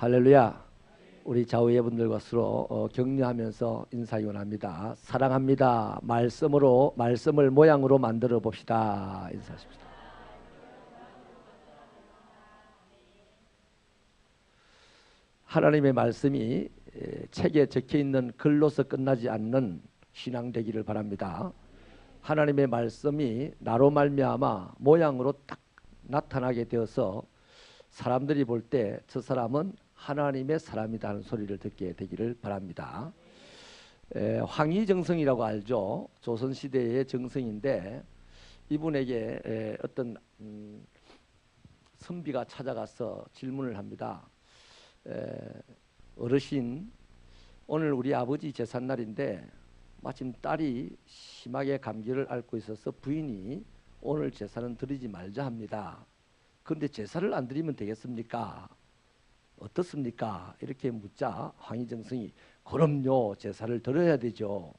할렐루야. 우리 좌우의 분들과 서로 격려하면서 인사를 원합니다. 사랑합니다. 말씀을 모양으로 만들어 봅시다. 인사하십시다. 하나님의 말씀이 책에 적혀 있는 글로서 끝나지 않는 신앙 되기를 바랍니다. 하나님의 말씀이 나로 말미암아 모양으로 딱 나타나게 되어서 사람들이 볼 때 저 사람은 하나님의 사람이다 하는 소리를 듣게 되기를 바랍니다. 황희정성이라고 알죠? 조선시대의 정성인데 이분에게 어떤 선비가 찾아가서 질문을 합니다. 어르신, 오늘 우리 아버지 제삿날인데 마침 딸이 심하게 감기를 앓고 있어서 부인이 오늘 제사는 드리지 말자 합니다. 그런데 제사를 안 드리면 되겠습니까? 어떻습니까? 이렇게 묻자 황희정성이 그럼요, 제사를 드려야 되죠.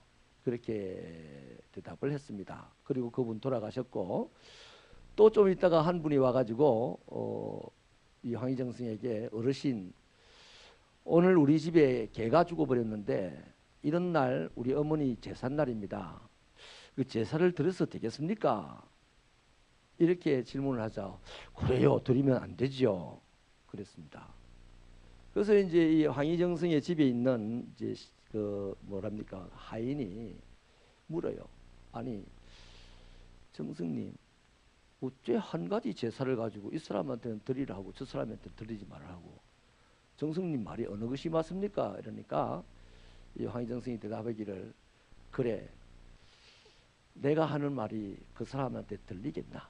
그렇게 대답을 했습니다. 그리고 그분 돌아가셨고 또 좀 있다가 한 분이 와가지고 이 황희정성에게 어르신, 오늘 우리 집에 개가 죽어버렸는데 이런 날 우리 어머니 제삿날입니다. 그 제사를 드려서 되겠습니까? 이렇게 질문을 하자 그래요, 드리면 안 되죠. 그랬습니다. 그래서 이제 이 황희정성의 집에 있는 이제 그 뭐랍니까 하인이 물어요. 아니 정성님, 어째 한 가지 제사를 가지고 이 사람한테는 드리라 하고 저 사람한테 드리지 말라고, 정성님 말이 어느 것이 맞습니까? 이러니까 이 황희정성이 대답하기를, 그래, 내가 하는 말이 그 사람한테 들리겠나?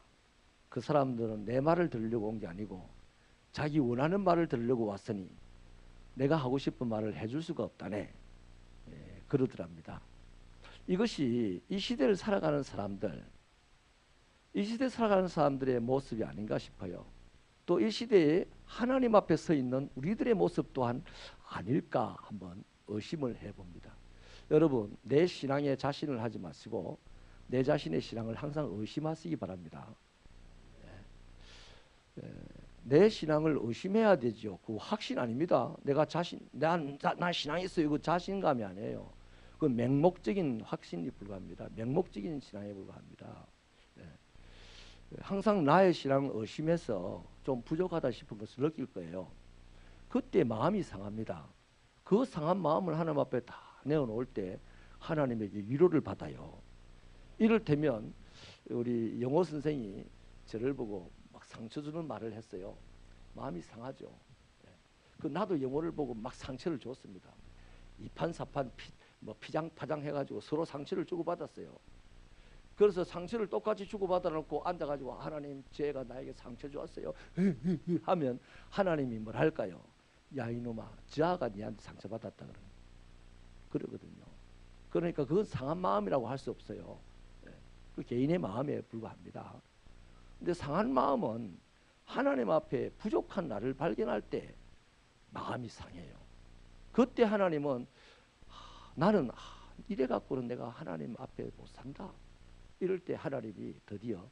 그 사람들은 내 말을 들으려고 온 게 아니고 자기 원하는 말을 들으려고 왔으니 내가 하고 싶은 말을 해줄 수가 없다네. 그러더랍니다. 이것이 이 시대를 살아가는 사람들, 이 시대에 살아가는 사람들의 모습이 아닌가 싶어요. 또 이 시대에 하나님 앞에 서 있는 우리들의 모습 또한 아닐까 한번 의심을 해봅니다. 여러분, 내 신앙에 자신을 하지 마시고 내 자신의 신앙을 항상 의심하시기 바랍니다. 내 신앙을 의심해야 되죠. 그 확신 아닙니다. 난 신앙이 있어요. 이거 자신감이 아니에요. 그 맹목적인 확신이 불과합니다. 맹목적인 신앙에 불과합니다. 항상 나의 신앙을 의심해서 좀 부족하다 싶은 것을 느낄 거예요. 그때 마음이 상합니다. 그 상한 마음을 하나님 앞에 다 내어놓을 때 하나님에게 위로를 받아요. 이를테면 우리 영어 선생이 저를 보고 막 상처 주는 말을 했어요. 마음이 상하죠. 그 나도 영어를 보고 막 상처를 줬습니다. 이판사판 피장파장 해가지고 서로 상처를 주고받았어요. 그래서 상처를 똑같이 주고받아 놓고 앉아가지고 하나님, 죄가 나에게 상처 주었어요 하면 하나님이 뭘 할까요? 야 이놈아, 저아가 니한테 상처받았다 그러거든요. 그러니까 그건 상한 마음이라고 할 수 없어요. 그 개인의 마음에 불과합니다. 근데 상한 마음은 하나님 앞에 부족한 나를 발견할 때 마음이 상해요. 그때 하나님은 나는 이래 갖고는 내가 하나님 앞에 못 산다. 이럴 때 하나님이 드디어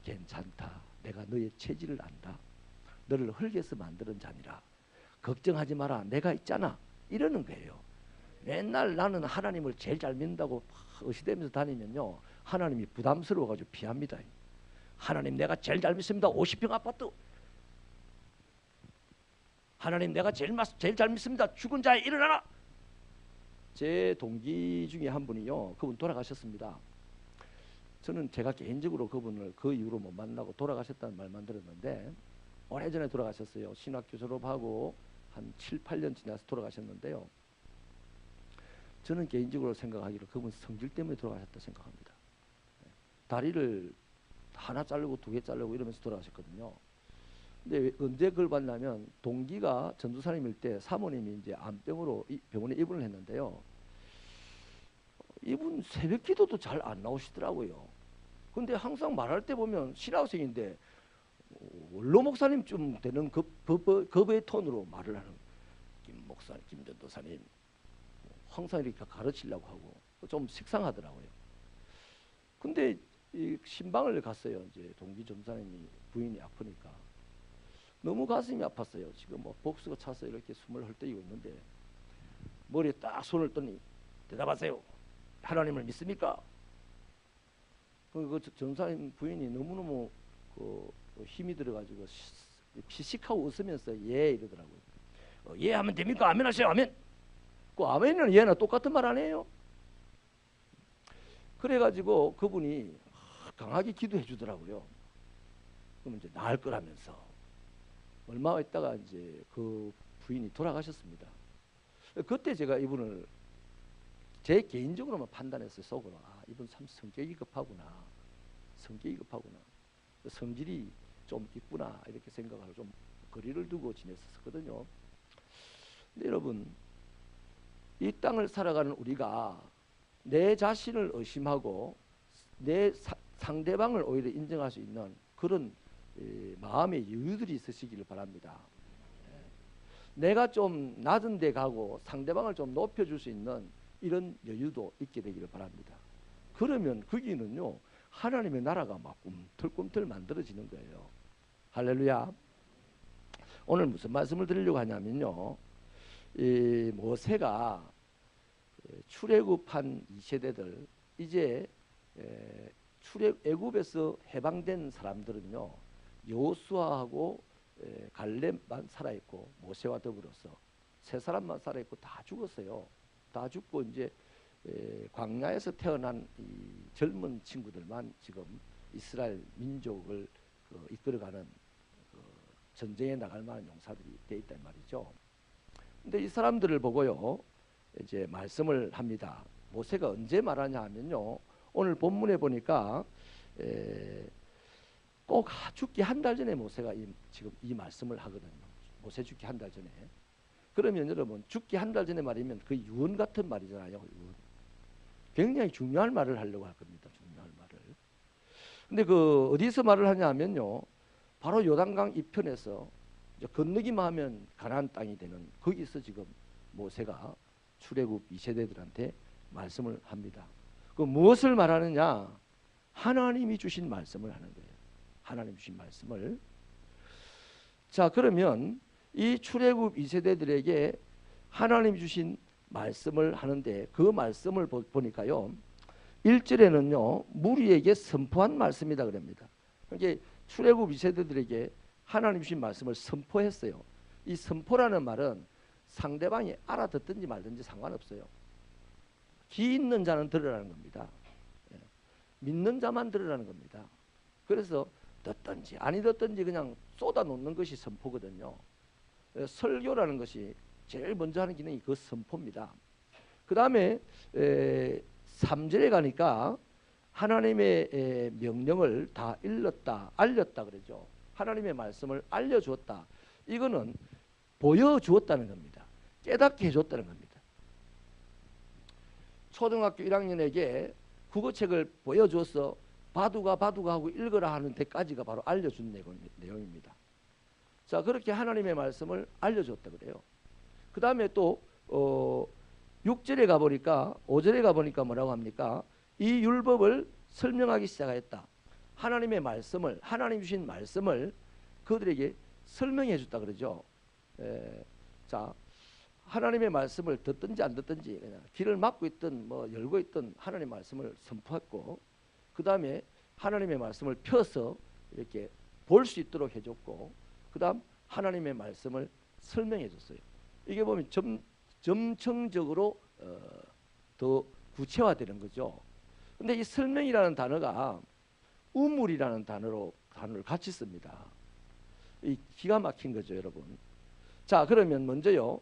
괜찮다. 내가 너의 체질을 안다. 너를 흙에서 만드는 자니라. 걱정하지 마라. 내가 있잖아. 이러는 거예요. 맨날 나는 하나님을 제일 잘 믿는다고 의시되면서 다니면요, 하나님이 부담스러워가지고 피합니다. 하나님, 내가 제일 잘 믿습니다. 50평 아파트. 하나님, 내가 제일 잘 믿습니다. 죽은 자에 일어나라. 제 동기 중에 한 분이요, 그분 돌아가셨습니다. 저는 제가 개인적으로 그분을 그 이후로 못 만나고 돌아가셨다는 말만 들었는데, 오래전에 돌아가셨어요. 신학교 졸업하고 한 7, 8년 지나서 돌아가셨는데요. 저는 개인적으로 생각하기로 그분 성질 때문에 돌아가셨다 생각합니다. 다리를 하나 자르고 두 개 자르고 이러면서 돌아가셨거든요. 근데 언제 그걸 봤냐면, 동기가 전도사님일 때 사모님이 이제 암병으로 병원에 입원을 했는데요. 이분 새벽 기도도 잘 안 나오시더라고요. 근데 항상 말할 때 보면 신학생인데 원로 목사님쯤 되는 급의 톤으로 말을 하는, 김 목사님, 김 전도사님, 항상 이렇게 가르치려고 하고 좀 식상하더라고요. 근데 이 신방을 갔어요. 이제 동기 전도사님이 부인이 아프니까. 너무 가슴이 아팠어요. 지금 뭐 복수가 차서 이렇게 숨을 헐떡이고 있는데 머리에 딱 손을 떠니 대답하세요. 하나님을 믿습니까? 그 전사님 부인이 너무너무 힘이 들어가지고 피식하고 웃으면서 예 이러더라고요. 예 하면 됩니까? 아멘 하세요. 아멘. 그 아멘은 예나 똑같은 말 아니에요? 그래가지고 그분이 강하게 기도해 주더라고요. 그러면 이제 나을 거라면서 얼마 있다가 이제 그 부인이 돌아가셨습니다. 그때 제가 이분을 제 개인적으로만 판단했어요. 속으로 이분 참 성격이 급하구나. 성격이 급하구나. 성질이 좀 있구나 이렇게 생각하고 좀 거리를 두고 지냈었거든요. 근데 여러분 이 땅을 살아가는 우리가 내 자신을 의심하고 내 상대방을 오히려 인정할 수 있는 그런 마음의 여유들이 있으시기를 바랍니다. 내가 좀 낮은 데 가고 상대방을 좀 높여줄 수 있는 이런 여유도 있게 되기를 바랍니다. 그러면 거기는요 하나님의 나라가 막 꿈틀꿈틀 만들어지는 거예요. 할렐루야. 오늘 무슨 말씀을 드리려고 하냐면요, 이 모세가 출애굽한 2세대들 이제 애굽에서 해방된 사람들은요 여호수아하고 갈렙만 살아있고 모세와 더불어서 세 사람만 살아있고 다 죽었어요. 다 죽고 이제 광야에서 태어난 이 젊은 친구들만 지금 이스라엘 민족을 이끌어가는 전쟁에 나갈 만한 용사들이 돼 있단 말이죠. 근데 이 사람들을 보고요 이제 말씀을 합니다. 모세가 언제 말하냐 하면요, 오늘 본문에 보니까 꼭 죽기 한 달 전에 모세가 지금 이 말씀을 하거든요. 모세 죽기 한 달 전에. 그러면 여러분 죽기 한 달 전에 말이면 그 유언 같은 말이잖아요. 유언. 굉장히 중요한 말을 하려고 할 겁니다. 중요한 말을. 근데 그 어디서 말을 하냐 하면요, 바로 요단강 이편에서 건너기만 하면 가나안 땅이 되는 거기서 지금 모세가 출애굽 2세대들한테 말씀을 합니다. 그 무엇을 말하느냐? 하나님이 주신 말씀을 하는 거예요. 하나님 주신 말씀을. 자, 그러면 이 출애굽 2세대들에게 하나님 주신 말씀을 하는데 그 말씀을 보니까요 1절에는요 무리에게 선포한 말씀이다 그럽니다. 그러니까 출애굽 2세대들에게 하나님 주신 말씀을 선포했어요. 이 선포라는 말은 상대방이 알아듣든지 말든지 상관없어요. 귀 있는 자는 들으라는 겁니다. 믿는 자만 들으라는 겁니다. 그래서 듣든지 아니 듣든지 그냥 쏟아놓는 것이 선포거든요. 설교라는 것이 제일 먼저 하는 기능이 그 선포입니다. 그 다음에 3절에 가니까 하나님의 명령을 다 일렀다, 알렸다 그러죠. 하나님의 말씀을 알려주었다. 이거는 보여주었다는 겁니다. 깨닫게 해줬다는 겁니다. 초등학교 1학년에게 국어책을 보여줘서 바두가 하고 읽어라 하는 데까지가 바로 알려준 내용입니다. 자, 그렇게 하나님의 말씀을 알려줬다 그래요. 그 다음에 또 6절에 가보니까 5절에 가보니까 뭐라고 합니까? 이 율법을 설명하기 시작했다. 하나님의 말씀을, 하나님 주신 말씀을 그들에게 설명해 줬다 그러죠. 자, 하나님의 말씀을 듣든지 안 듣든지 그냥 귀를 막고 있든 뭐 열고 있든 하나님의 말씀을 선포했고, 그 다음에 하나님의 말씀을 펴서 이렇게 볼 수 있도록 해줬고, 그 다음 하나님의 말씀을 설명해 줬어요. 이게 보면 점층적으로 더 구체화되는 거죠. 근데 이 설명이라는 단어가 우물이라는 단어를 같이 씁니다. 이 기가 막힌 거죠, 여러분. 자, 그러면 먼저요,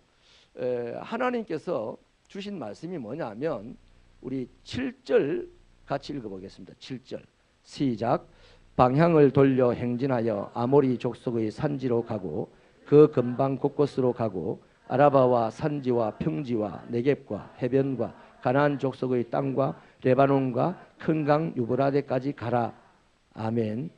하나님께서 주신 말씀이 뭐냐면 우리 7절 같이 읽어보겠습니다. 7절 시작. 방향을 돌려 행진하여 아모리 족속의 산지로 가고 그 근방 곳곳으로 가고 아라바와 산지와 평지와 네겝과 해변과 가나안 족속의 땅과 레바논과 큰 강 유브라데까지 가라. 아멘.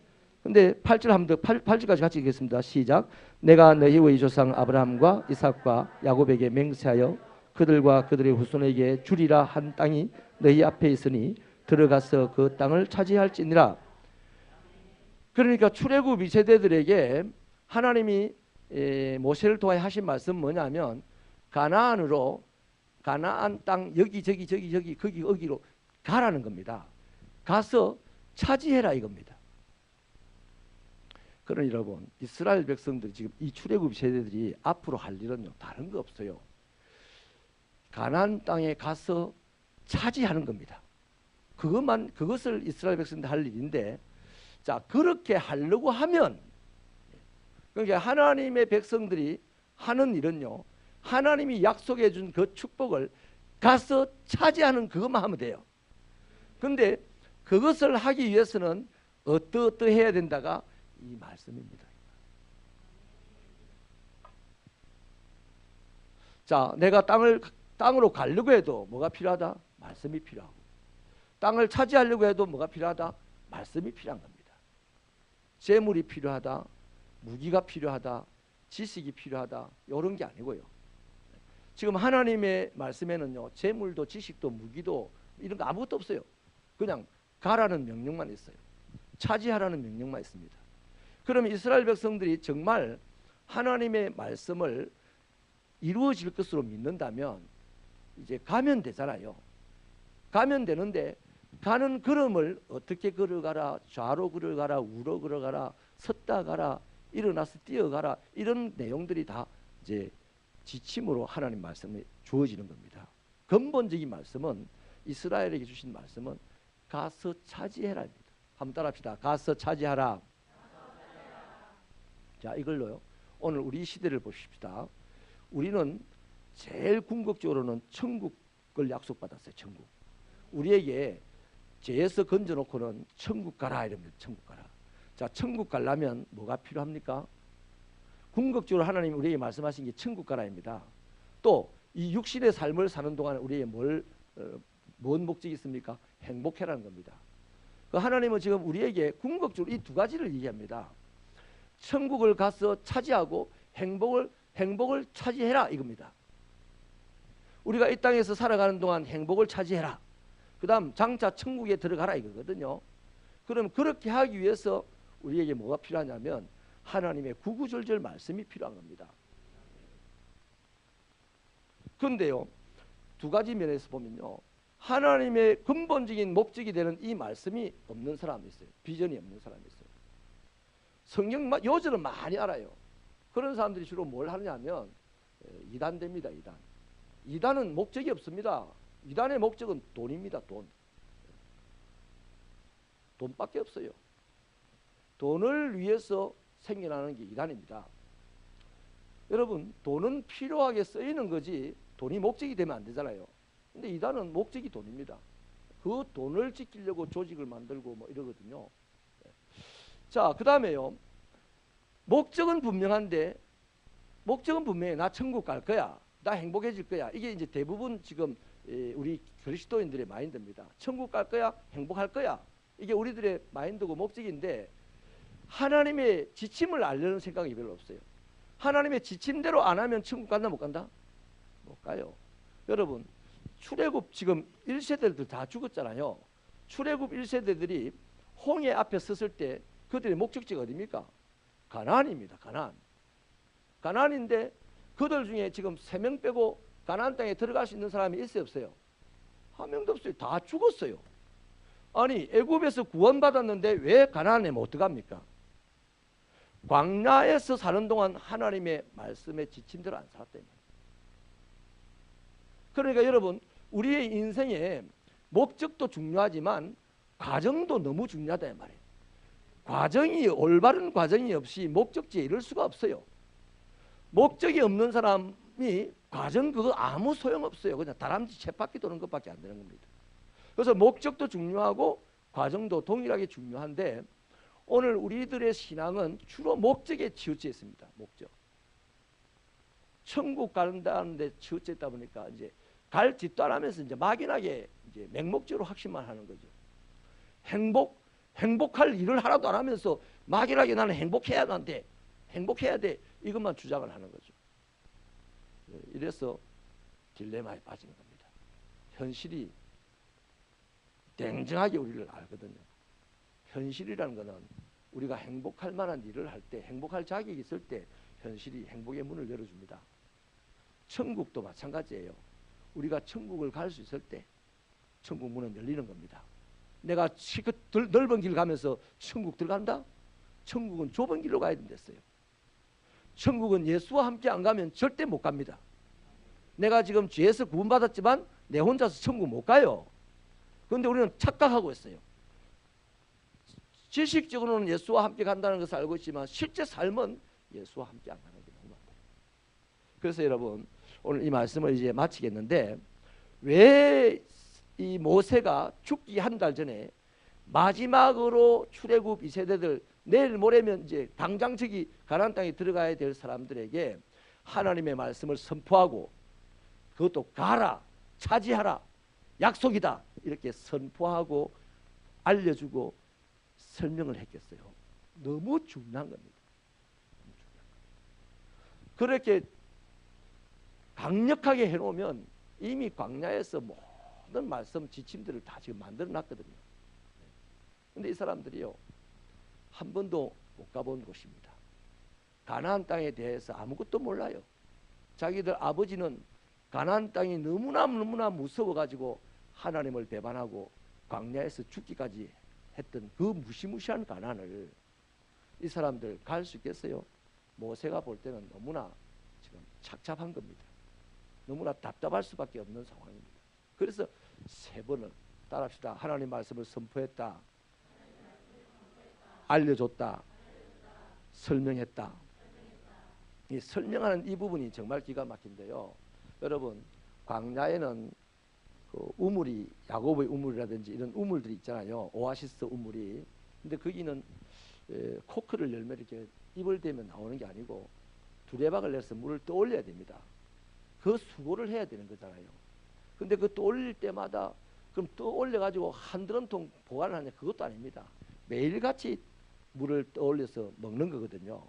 근데 8절 한번 더 8절까지 같이 읽겠습니다. 시작. 내가 너희의 조상 아브라함과 이삭과 야곱에게 맹세하여 그들과 그들의 후손에게 주리라 한 땅이 너희 앞에 있으니 들어가서 그 땅을 차지할지니라. 그러니까 출애굽 2세대들에게 하나님이 모세를 통해 하신 말씀 뭐냐면 가나안으로 가나안 땅 여기 저기 거기 여기로 가라는 겁니다. 가서 차지해라 이겁니다. 그러나 여러분 이스라엘 백성들이 지금 이 출애굽 세대들이 앞으로 할 일은요 다른 거 없어요. 가나안 땅에 가서 차지하는 겁니다. 그것을 이스라엘 백성들 할 일인데, 자 그렇게 하려고 하면, 그러니까 하나님의 백성들이 하는 일은요 하나님이 약속해 준 그 축복을 가서 차지하는 그것만 하면 돼요. 근데 그것을 하기 위해서는 어떠해야 된다가 이 말씀입니다. 자, 내가 땅으로 가려고 해도 뭐가 필요하다? 말씀이 필요하고, 땅을 차지하려고 해도 뭐가 필요하다? 말씀이 필요한 겁니다. 재물이 필요하다, 무기가 필요하다, 지식이 필요하다, 이런 게 아니고요. 지금 하나님의 말씀에는요 재물도 지식도 무기도 이런 거 아무것도 없어요. 그냥 가라는 명령만 있어요. 차지하라는 명령만 있습니다. 그러면 이스라엘 백성들이 정말 하나님의 말씀을 이루어질 것으로 믿는다면 이제 가면 되잖아요. 가면 되는데 가는 걸음을 어떻게 걸어가라, 좌로 걸어가라, 우로 걸어가라, 섰다 가라, 일어나서 뛰어가라, 이런 내용들이 다 이제 지침으로 하나님 말씀이 주어지는 겁니다. 근본적인 말씀은, 이스라엘에게 주신 말씀은 가서 차지해라입니다. 한번 따라합시다. 가서 차지하라. 자, 이걸로요 오늘 우리 시대를 보십시다. 우리는 제일 궁극적으로는 천국을 약속받았어요. 천국. 우리에게 죄에서 건져놓고는 천국 가라 이럽니다. 천국 가라. 자, 천국 가려면 뭐가 필요합니까? 궁극적으로 하나님이 우리에게 말씀하신 게 천국 가라입니다. 또 이 육신의 삶을 사는 동안 우리에게 뭔 목적이 있습니까? 행복해라는 겁니다. 그 하나님은 지금 우리에게 궁극적으로 이 두 가지를 얘기합니다. 천국을 가서 차지하고 행복을 차지해라 이겁니다. 우리가 이 땅에서 살아가는 동안 행복을 차지해라. 그 다음 장차 천국에 들어가라 이거거든요. 그럼 그렇게 하기 위해서 우리에게 뭐가 필요하냐면 하나님의 구구절절 말씀이 필요한 겁니다. 그런데요 두 가지 면에서 보면요 하나님의 근본적인 목적이 되는 이 말씀이 없는 사람이 있어요. 비전이 없는 사람이 있어요. 성경 요절은 많이 알아요. 그런 사람들이 주로 뭘 하느냐면 이단됩니다. 이단은 목적이 없습니다. 이단의 목적은 돈입니다. 돈밖에 없어요. 돈을 위해서 생겨나는 게 이단입니다. 여러분 돈은 필요하게 쓰이는 거지 돈이 목적이 되면 안 되잖아요. 근데 이단은 목적이 돈입니다. 그 돈을 지키려고 조직을 만들고 뭐 이러거든요. 자, 그 다음에요 목적은 분명한데, 목적은 분명해. 나 천국 갈 거야, 나 행복해질 거야. 이게 이제 대부분 지금 우리 그리스도인들의 마인드입니다. 천국 갈 거야, 행복할 거야. 이게 우리들의 마인드고 목적인데 하나님의 지침을 알려는 생각이 별로 없어요. 하나님의 지침대로 안 하면 천국 간다 못 간다? 못 가요. 여러분 출애굽 지금 1세대들 다 죽었잖아요. 출애굽 1세대들이 홍해 앞에 섰을 때 그들의 목적지가 어디입니까? 가나안입니다. 가나안인데 그들 중에 지금 3명 빼고 가나안 땅에 들어갈 수 있는 사람이 있어요 없어요? 한 명도 없어요. 다 죽었어요. 아니 애굽에서 구원받았는데 왜 가나안에 못 들어갑니까? 광야에서 사는 동안 하나님의 말씀의 지침대로 안 살았다는 거예요. 그러니까 여러분 우리의 인생에 목적도 중요하지만 과정도 너무 중요하다 이 말이에요. 과정이 올바른 과정이 없이 목적지에 이를 수가 없어요. 목적이 없는 사람이 과정 그거 아무 소용없어요. 그냥 다람쥐 쳇바퀴 도는 것밖에 안 되는 겁니다. 그래서 목적도 중요하고 과정도 동일하게 중요한데 오늘 우리들의 신앙은 주로 목적에 치우쳐 있습니다. 목적. 천국 간다는데 치우쳐 있다 보니까 이제 갈 짓도 안 하면서 이제 막연하게 이제 맹목적으로 확신만 하는 거죠. 행복할 일을 하나도 안 하면서 막연하게 나는 행복해야 돼 이것만 주장을 하는 거죠. 이래서 딜레마에 빠지는 겁니다. 현실이 냉정하게 우리를 알거든요. 현실이라는 것은 우리가 행복할 만한 일을 할 때, 행복할 자격이 있을 때 현실이 행복의 문을 열어줍니다. 천국도 마찬가지예요. 우리가 천국을 갈 수 있을 때 천국 문은 열리는 겁니다. 내가 넓은 길 가면서 천국 들어간다? 천국은 좁은 길로 가야 된댔어요. 천국은 예수와 함께 안 가면 절대 못 갑니다. 내가 지금 죄에서 구원받았지만 내 혼자서 천국 못 가요. 그런데 우리는 착각하고 있어요. 지식적으로는 예수와 함께 간다는 것을 알고 있지만 실제 삶은 예수와 함께 안 가는 게 너무 많아요. 그래서 여러분 오늘 이 말씀을 이제 마치겠는데, 왜 이 모세가 죽기 한 달 전에 마지막으로 출애굽 2세대들, 내일 모레면 이제 당장 저기 가나안 땅에 들어가야 될 사람들에게 하나님의 말씀을 선포하고, 그것도 가라, 차지하라, 약속이다, 이렇게 선포하고 알려주고 설명을 했겠어요. 너무 중요한 겁니다. 그렇게 강력하게 해놓으면 이미 광야에서 모든 말씀 지침들을 다 지금 만들어 놨거든요. 근데 이 사람들이요, 한 번도 못 가본 곳입니다. 가나안 땅에 대해서 아무것도 몰라요. 자기들 아버지는 가나안 땅이 너무나 무서워가지고 하나님을 배반하고 광야에서 죽기까지 했던 그 무시무시한 가나안을 이 사람들 갈 수 있겠어요? 모세가 볼 때는 너무나 지금 착잡한 겁니다. 너무나 답답할 수밖에 없는 상황입니다. 그래서 3번을 따라합시다. 하나님 말씀을 선포했다, 알려줬다, 설명했다. 이 설명하는 이 부분이 정말 기가 막힌데요. 여러분, 광야에는 그 우물이, 야곱의 우물이라든지 이런 우물들이 있잖아요. 오아시스 우물이. 근데 거기는 코크를 열면 이렇게 입을 대면 나오는 게 아니고 두레박을 내서 물을 떠올려야 됩니다. 그 수고를 해야 되는 거잖아요. 근데 그 떠올릴 때마다 그럼 떠올려가지고 한 드럼통 보관을 하냐? 그것도 아닙니다. 매일같이 물을 떠올려서 먹는 거거든요.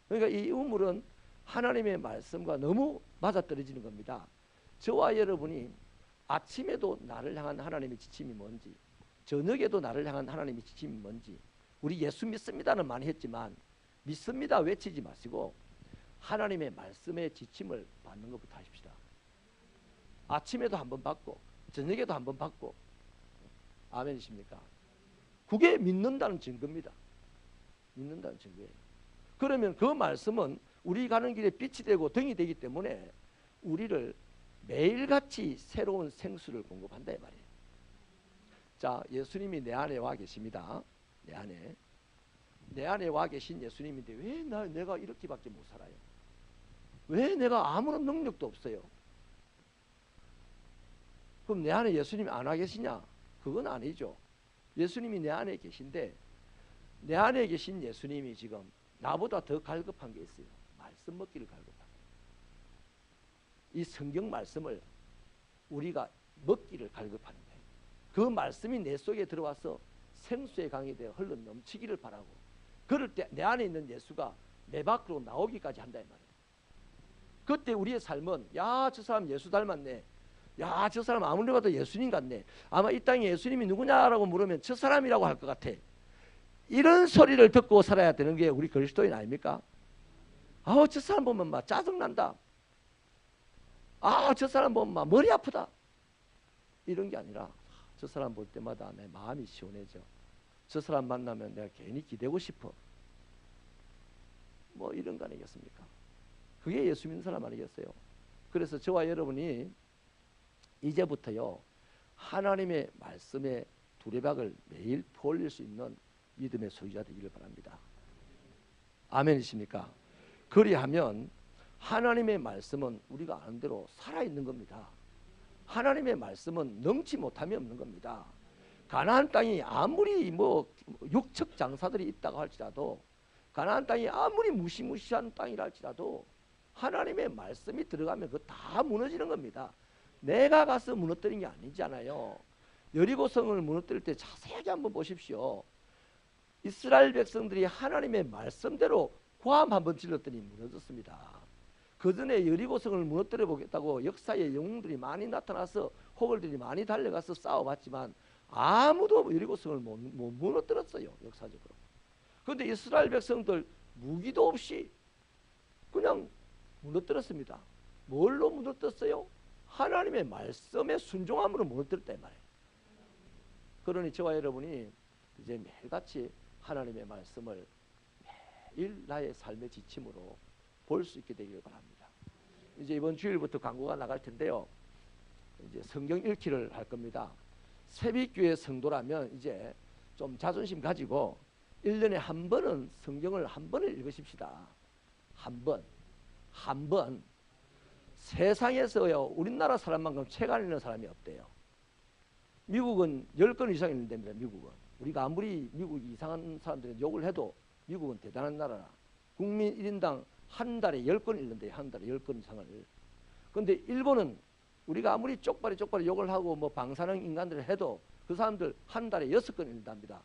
그러니까 이 우물은 하나님의 말씀과 너무 맞아떨어지는 겁니다. 저와 여러분이 아침에도 나를 향한 하나님의 지침이 뭔지, 저녁에도 나를 향한 하나님의 지침이 뭔지, 우리 예수 믿습니다는 많이 했지만 믿습니다 외치지 마시고 하나님의 말씀의 지침을 받는 것부터 하십시다. 아침에도 한번 받고 저녁에도 한번 받고. 아멘이십니까? 그게 믿는다는 증거입니다. 믿는다는 증거예요. 그러면 그 말씀은 우리 가는 길에 빛이 되고 등이 되기 때문에 우리를 매일같이 새로운 생수를 공급한다 이 말이에요. 자, 예수님이 내 안에 와 계십니다. 내 안에 와 계신 예수님인데 왜 내가 이렇게밖에 못 살아요? 왜 내가 아무런 능력도 없어요? 그럼 내 안에 예수님이 안 와 계시냐? 그건 아니죠. 예수님이 내 안에 계신데 내 안에 계신 예수님이 지금 나보다 더 갈급한 게 있어요. 말씀 먹기를 갈급한 거예요. 이 성경 말씀을 우리가 먹기를 갈급하는 거예요. 그 말씀이 내 속에 들어와서 생수의 강이 되어 흘러 넘치기를 바라고, 그럴 때 내 안에 있는 예수가 내 밖으로 나오기까지 한다 이 말이에요. 그때 우리의 삶은 야, 저 사람 예수 닮았네, 야, 저 사람 아무리 봐도 예수님 같네, 아마 이 땅에 예수님이 누구냐라고 물으면 저 사람이라고 할 것 같아. 이런 소리를 듣고 살아야 되는 게 우리 그리스도인 아닙니까? 아우, 저 사람 보면 막 짜증난다, 아, 저 사람 보면 막 머리 아프다, 이런 게 아니라 저 사람 볼 때마다 내 마음이 시원해져. 저 사람 만나면 내가 괜히 기대고 싶어. 뭐 이런 거 아니겠습니까? 그게 예수 믿는 사람 아니겠어요? 그래서 저와 여러분이 이제부터요, 하나님의 말씀에 두레박을 매일 퍼올릴 수 있는 믿음의 소유자 되기를 바랍니다. 아멘이십니까? 그리하면 하나님의 말씀은 우리가 아는 대로 살아있는 겁니다. 하나님의 말씀은 능치 못함이 없는 겁니다. 가나안 땅이 아무리 뭐 육척 장사들이 있다고 할지라도, 가나안 땅이 아무리 무시무시한 땅이라 할지라도 하나님의 말씀이 들어가면 그거 다 무너지는 겁니다. 내가 가서 무너뜨린 게 아니잖아요. 여리고성을 무너뜨릴 때 자세하게 한번 보십시오. 이스라엘 백성들이 하나님의 말씀대로 고함 한번 질렀더니 무너졌습니다. 그 전에 여리고성을 무너뜨려 보겠다고 역사의 영웅들이 많이 나타나서 호걸들이 많이 달려가서 싸워봤지만 아무도 여리고성을 못 무너뜨렸어요. 역사적으로. 그런데 이스라엘 백성들 무기도 없이 그냥 무너뜨렸습니다. 뭘로 무너뜨렸어요? 하나님의 말씀에 순종함으로 무너뜨렸다 이 말이에요. 그러니 저와 여러분이 이제 매일같이 하나님의 말씀을 매일 나의 삶의 지침으로 볼 수 있게 되기를 바랍니다. 이제 이번 주일부터 광고가 나갈 텐데요. 이제 성경 읽기를 할 겁니다. 새벽교회 성도라면 이제 좀 자존심 가지고 1년에 한 번은 성경을 한 번을 읽으십시다. 한 번. 세상에서요, 우리나라 사람만큼 책 안 읽는 사람이 없대요. 미국은 10권 이상 읽는답니다. 미국은. 우리가 아무리 미국이 이상한 사람들이 욕을 해도 미국은 대단한 나라라. 국민 1인당 한 달에 10권 읽는데요. 한 달에 10권 이상을. 그런데 일본은 우리가 아무리 쪽발이 욕을 하고 뭐 방사능 인간들을 해도 그 사람들 한 달에 6권 읽는답니다.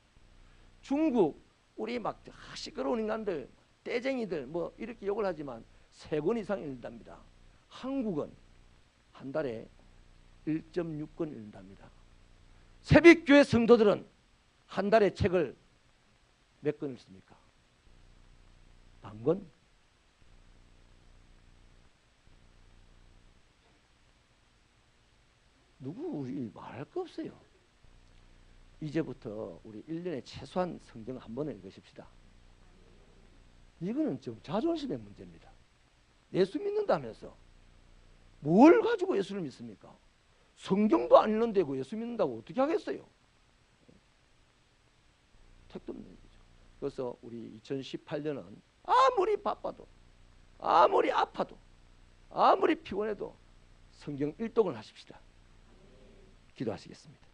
중국 우리 막 시끄러운 인간들, 떼쟁이들 뭐 이렇게 욕을 하지만 3권 이상 읽는답니다. 한국은 한 달에 1.6권 읽는답니다. 새벽교회 성도들은 한 달에 책을 몇 권 읽습니까? 반 권? 누구 우리 말할 거 없어요. 이제부터 우리 1년에 최소한 성경 한 번을 읽으십시다. 이거는 좀 자존심의 문제입니다. 예수 믿는다면서 뭘 가지고 예수를 믿습니까? 성경도 안 읽는다고 예수 믿는다고 어떻게 하겠어요? 택도 없는 거죠. 그래서 우리 2018년은 아무리 바빠도 아무리 아파도 아무리 피곤해도 성경 일독을 하십시다. 기도하시겠습니다.